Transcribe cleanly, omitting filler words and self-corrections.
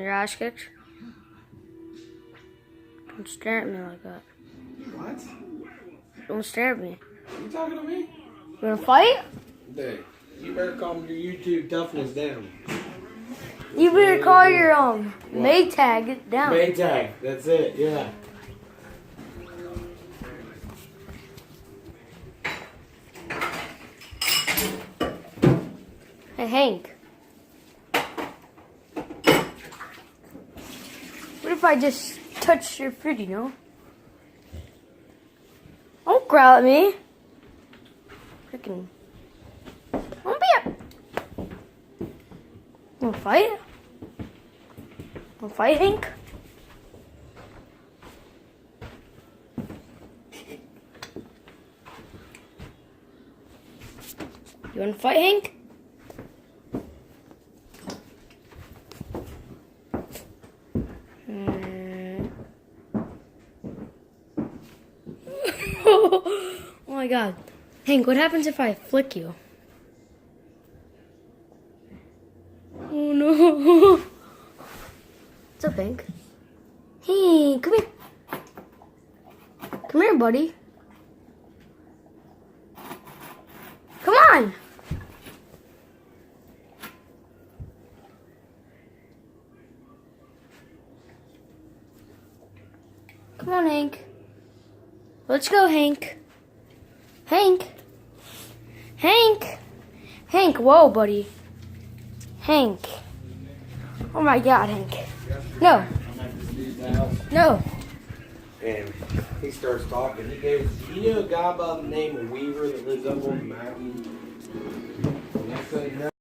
Want your ass kicked? Don't stare at me like that. What? Don't stare at me. You talking to me? You wanna fight? Dude, you better calm your YouTube toughness down. You better call your Maytag down. Maytag, that's it, yeah. Hey Hank. What if I just touch your food, you know? Don't growl at me. Freaking. Don't be a. Wanna fight? Wanna fight, Hank? You wanna fight, Hank? Oh my god. Hank, what happens if I flick you? Oh no. What's up, Hank? Hey, come here. Come here, buddy. Come on. Come on, Hank. Let's go, Hank. Hank. Hank. Hank, whoa, buddy. Hank. Oh my god, Hank. No. No. And he starts talking. He goes, you know a guy by the name of Weaver that lives up on the mountain? And next thing you know,